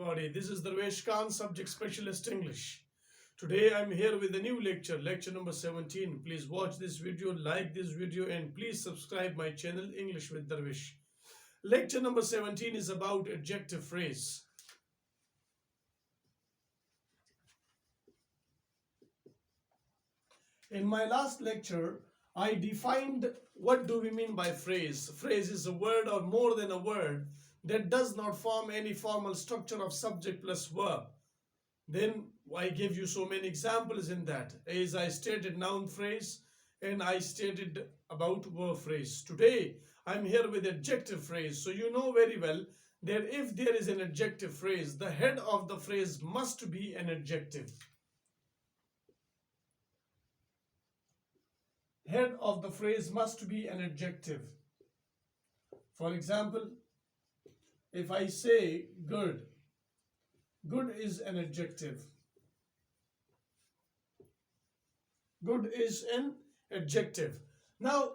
everybody. This is Darvesh Khan, Subject Specialist English. Today I'm here with a new lecture, lecture number 17. Please watch this video, like this video, and please subscribe my channel English with Darvesh. Lecture number 17 is about adjective phrase. In my last lecture, I defined what do we mean by phrase. Phrase is a word or more than a word that does not form any formal structure of subject plus verb. Then I gave you so many examples in that. As I stated noun phrase and I stated about verb phrase. Today I'm here with adjective phrase. So you know very well that if there is an adjective phrase, the head of the phrase must be an adjective. Head of the phrase must be an adjective. For example, if I say good, good is an adjective. Good is an adjective. Now,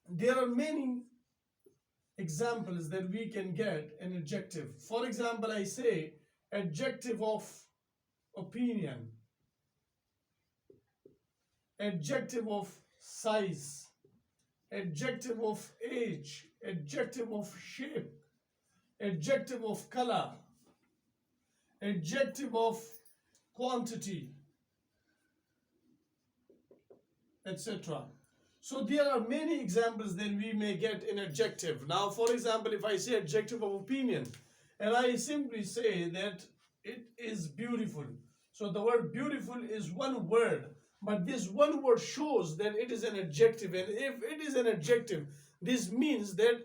there are many examples that we can get an adjective. For example, I say adjective of opinion, adjective of size, adjective of age, adjective of shape, adjective of color, adjective of quantity, etc. So there are many examples that we may get in adjective. Now, for example, if I say adjective of opinion and I simply say that it is beautiful. So the word beautiful is one word, but this one word shows that it is an adjective. And if it is an adjective, this means that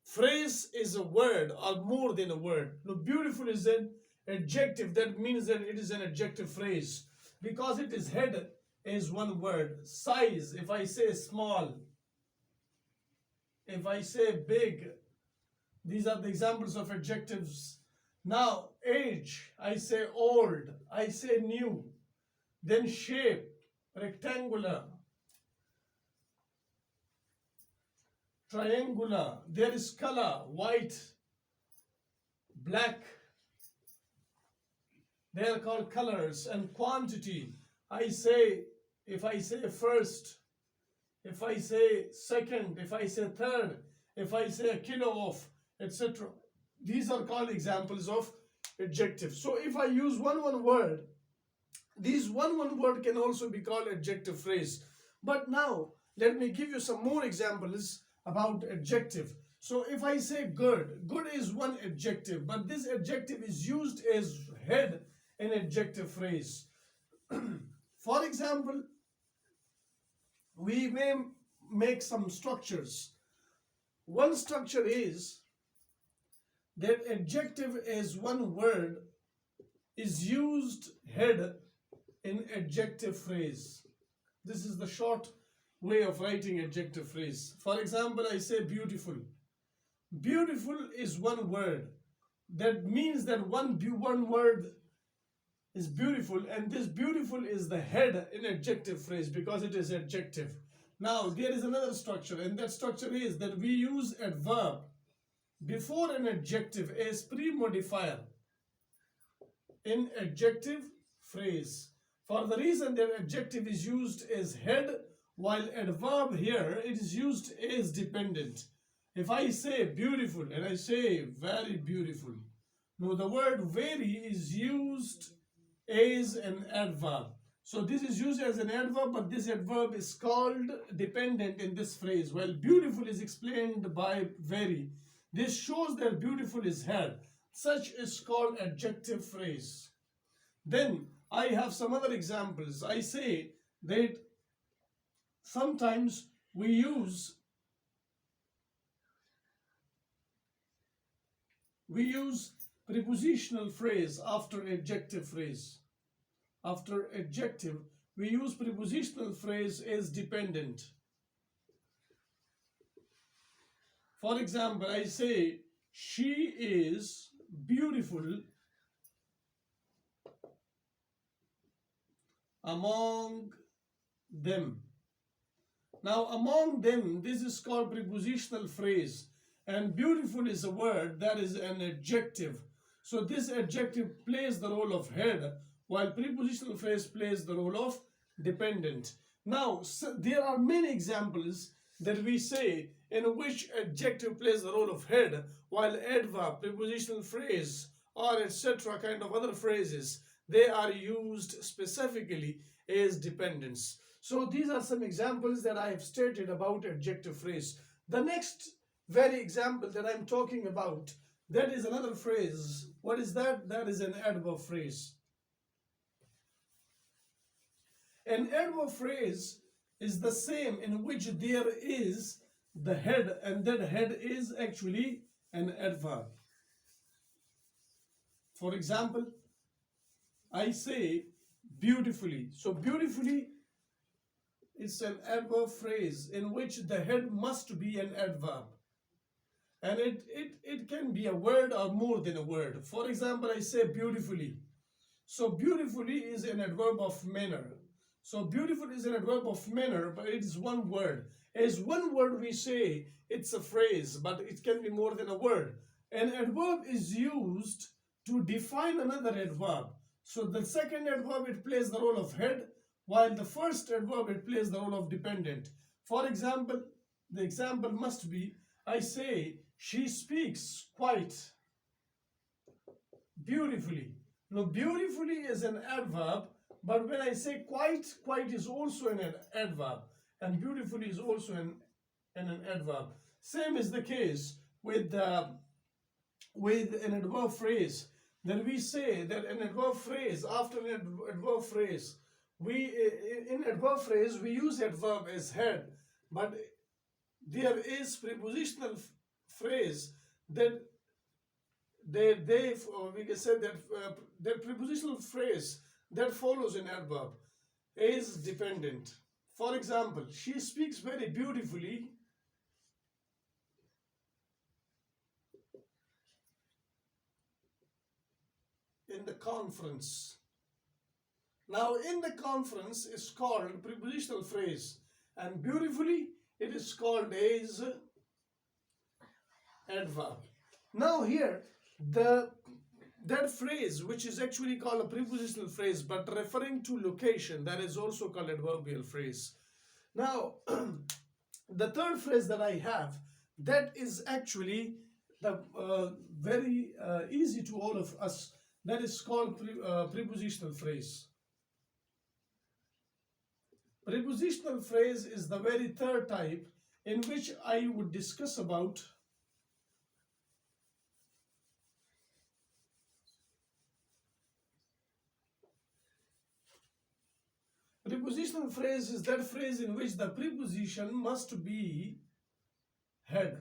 phrase is a word or more than a word. Now, beautiful is an adjective. That means that it is an adjective phrase because it is head as one word. Size, if I say small, if I say big, these are the examples of adjectives. Now, age, I say old, I say new. Then shape, rectangular, triangular. There is color, white, black. They are called colors. And quantity, I say, if I say first, if I say second, if I say third, if I say a kilo of, etc. These are called examples of adjectives. So if I use one word, these one word can also be called adjective phrase. But now let me give you some more examples about adjective. So if I say good, good is one adjective, but this adjective is used as head in adjective phrase. For example, we may make some structures. One structure is that adjective as one word is used head in adjective phrase. This is the short way of writing adjective phrase. For example, I say beautiful. Beautiful is one word. That means that one word is beautiful, and this beautiful is the head in adjective phrase because it is adjective. Now, there is another structure, and that structure is that we use adverb before an adjective as pre-modifier in adjective phrase. For the reason that adjective is used as head, while adverb here it is used as dependent. If I say beautiful and I say very beautiful, now the word very is used as an adverb. So this is used as an adverb, but this adverb is called dependent in this phrase. While beautiful is explained by very. This shows that beautiful is head. Such is called adjective phrase. Then I have some other examples. I say that sometimes we use prepositional phrase after adjective phrase. After adjective, we use prepositional phrase as dependent. For example, I say she is beautiful among them. Now, among them, this is called prepositional phrase. And beautiful is a word that is an adjective. So this adjective plays the role of head, while prepositional phrase plays the role of dependent. Now, there are many examples that we say in which adjective plays the role of head, while adverb, prepositional phrase, or etc. kind of other phrases, they are used specifically as dependents. So these are some examples that I have stated about adjective phrase. The next very example that I'm talking about, that is another phrase. What is that? That is an adverb phrase. An adverb phrase is the same in which there is the head, and that head is actually an adverb. For example, I say beautifully. So beautifully is an adverb phrase in which the head must be an adverb. And it can be a word or more than a word. For example, I say beautifully. So beautifully is an adverb of manner. So beautiful is an adverb of manner, but it is one word. As one word we say it's a phrase, but it can be more than a word. An adverb is used to define another adverb. So the second adverb, it plays the role of head, while the first adverb, it plays the role of dependent. For example, the example must be, I say she speaks quite beautifully. Now beautifully is an adverb, but when I say quite is also an adverb, and beautifully is also an adverb. Same is the case with an adverb phrase. Then we say that an adverb phrase, after an adverb phrase, in adverb phrase we use adverb as head, but there is prepositional phrase that we can say that prepositional phrase that follows an adverb is dependent. For example, she speaks very beautifully in the conference. Now in the conference is called prepositional phrase, and beautifully it is called as adverb. Now here that phrase, which is actually called a prepositional phrase but referring to location, that is also called adverbial phrase. Now the third phrase that I have, that is actually the very easy to all of us, that is called prepositional phrase. Prepositional phrase is the very third type in which I would discuss about. Prepositional phrase is that phrase in which the preposition must be head.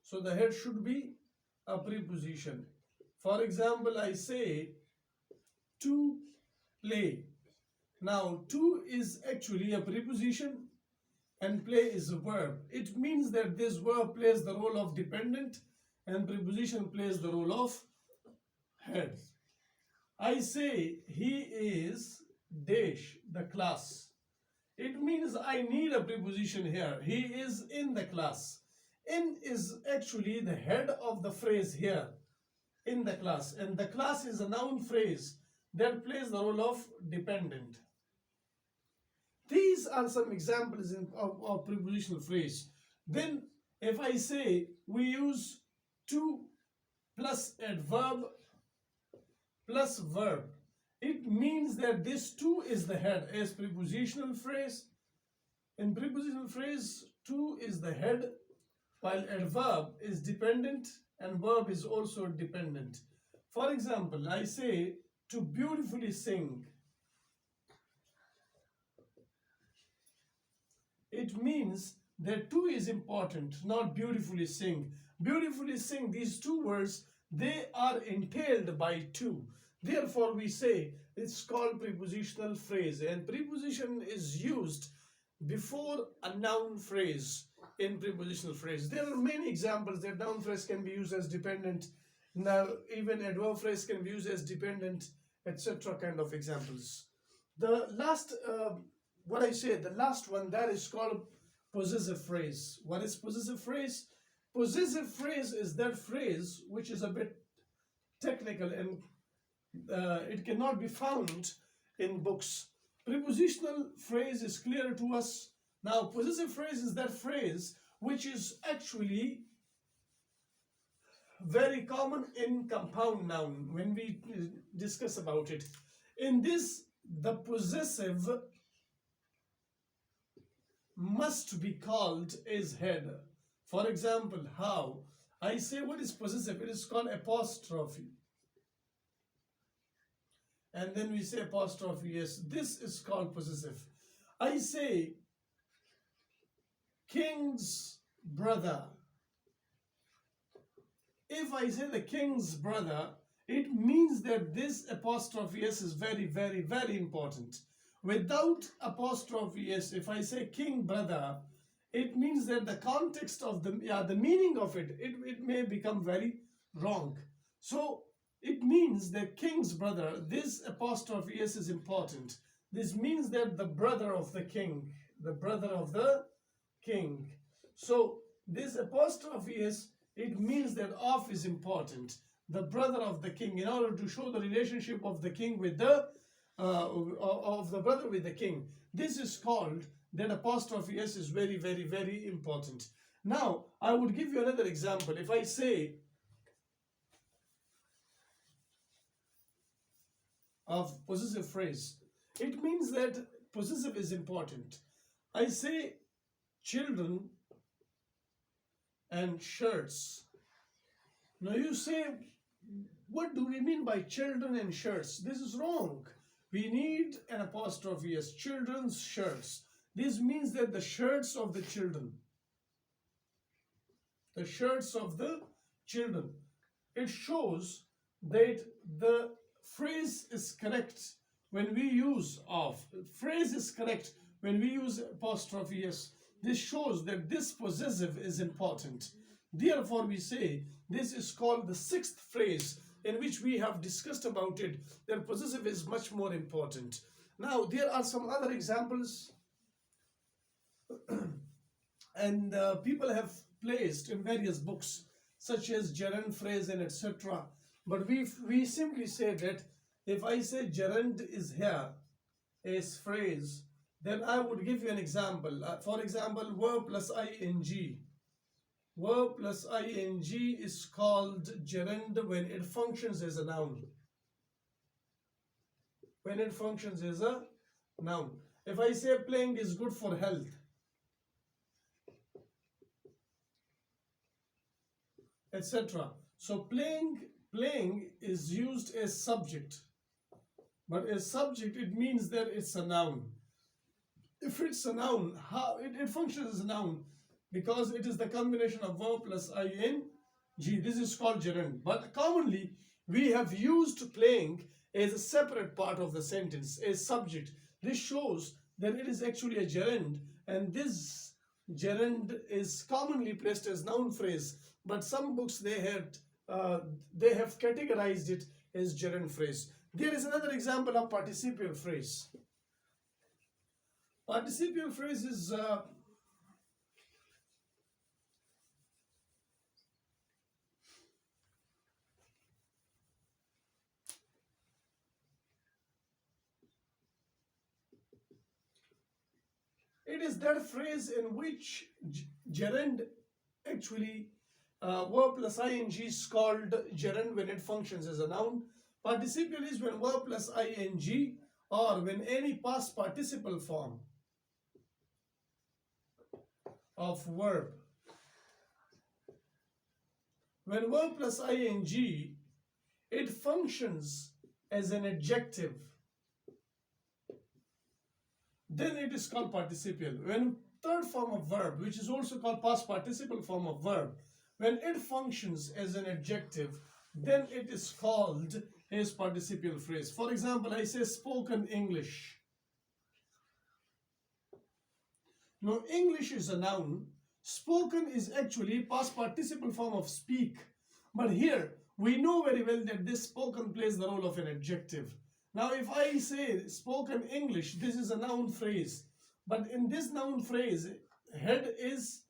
So the head should be a preposition. For example, I say to play. Now to is actually a preposition and play is a verb. It means that this verb plays the role of dependent and preposition plays the role of head. I say he is dash the class. It means I need a preposition here. He is in the class. In is actually the head of the phrase here, in the class, and the class is a noun phrase that plays the role of dependent. These are some examples of prepositional phrase. Then if I say we use to plus adverb plus verb, it means that this to is the head as prepositional phrase. In prepositional phrase, to is the head, while adverb is dependent and verb is also dependent. For example, I say to beautifully sing. It means that to is important, not beautifully sing. Beautifully sing, these two words, they are entailed by to. Therefore, we say it's called prepositional phrase, and preposition is used before a noun phrase in prepositional phrase. There are many examples that noun phrase can be used as dependent. Now, even adverb phrase can be used as dependent, etc. kind of examples. The last, the last one, that is called possessive phrase. What is possessive phrase? Possessive phrase is that phrase which is a bit technical and it cannot be found in books. Prepositional phrase is clear to us. Now, possessive phrase is that phrase which is actually very common in compound noun when we discuss about it. In this, the possessive must be called as head. For example, how? I say what is possessive? It is called apostrophe. And then we say apostrophe. Yes, this is called possessive. I say king's brother. If I say the king's brother, it means that this apostrophe s is very, very, very important. Without apostrophe s, if I say king brother, it means that the context of the meaning of it may become very wrong. So it means that king's brother, this apostrophe s is important. This means that the brother of the king, the brother of the king. So this apostrophe s, it means that of is important. The brother of the king, in order to show the relationship of the king with the of the brother with the king. This is called that apostrophe s is very, very, very important. Now, I would give you another example. If I say of possessive phrase, it means that possessive is important. I say children and shirts. Now you say, what do we mean by children and shirts? This is wrong. We need an apostrophe as children's shirts. This means that the shirts of the children. The shirts of the children. It shows that the phrase is correct when we use of. Phrase is correct when we use apostrophe s. This shows that this possessive is important. Therefore, we say this is called the sixth phrase in which we have discussed about it, that possessive is much more important. Now, there are some other examples and people have placed in various books such as gerund phrase and etc. But we simply say that if I say gerund is here as phrase, then I would give you an example. For example, verb plus ing. Verb plus ing is called gerund when it functions as a noun. When it functions as a noun. If I say playing is good for health, etc. So playing is used as subject. But as subject, it means that it's a noun. If it's a noun, how it functions as a noun because it is the combination of verb plus ing. This is called gerund. But commonly, we have used playing as a separate part of the sentence, as subject. This shows that it is actually a gerund, and this gerund is commonly placed as noun phrase. But some books they have categorized it as gerund phrase. There is another example of participial phrase. Participial phrase is it is that phrase in which gerund actually verb plus ing is called gerund when it functions as a noun. Participial is when verb plus ing or when any past participle form of verb. When verb plus ing, it functions as an adjective, then it is called participial. When third form of verb, which is also called past participle form of verb, when it functions as an adjective, then it is called as participial phrase. For example, I say spoken English. Now, English is a noun. Spoken is actually past participle form of speak. But here, we know very well that this spoken plays the role of an adjective. Now, if I say spoken English, this is a noun phrase. But in this noun phrase, head is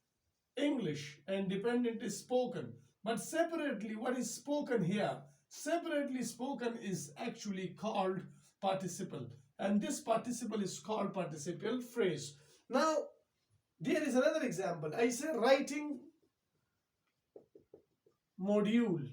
English and dependent is spoken. But separately, what is spoken here? separately spoken is actually called participle, and this participle is called participial phrase. Now there is another example. I say writing module.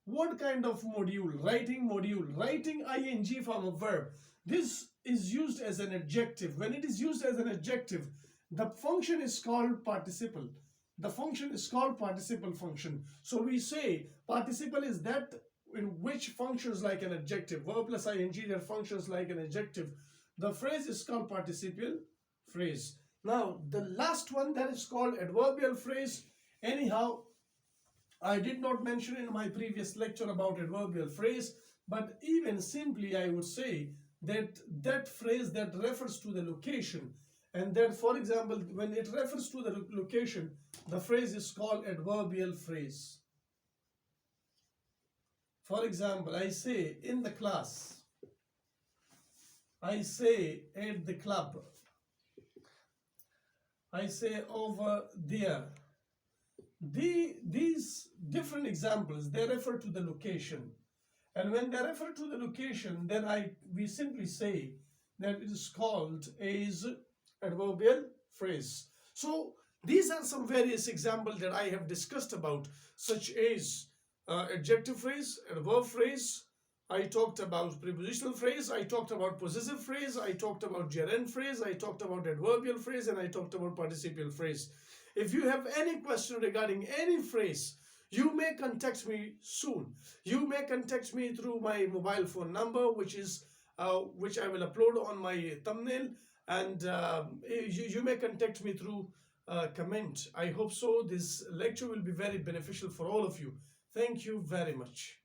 What kind of module? Writing module. Writing ing from a verb. This is used as an adjective. When it is used as an adjective, the function is called participle. The function is called participle function. So we say participle is that in which functions like an adjective. Verb plus ing, that functions like an adjective. The phrase is called participial phrase. Now the last one, that is called adverbial phrase. Anyhow, I did not mention in my previous lecture about adverbial phrase, but even simply I would say that that phrase that refers to the location, and that, for example, when it refers to the location, the phrase is called adverbial phrase. For example, I say in the class, I say at the club, I say over there. These different examples, they refer to the location, and when they refer to the location, then we simply say that it is called as adverbial phrase. So these are some various examples that I have discussed about, such as adjective phrase, adverb phrase. I talked about prepositional phrase, I talked about possessive phrase, I talked about gerund phrase, I talked about adverbial phrase, and I talked about participial phrase. If you have any question regarding any phrase, you may contact me soon. You may contact me through my mobile phone number, which I will upload on my thumbnail, and you may contact me through comment. I hope so. This lecture will be very beneficial for all of you. Thank you very much.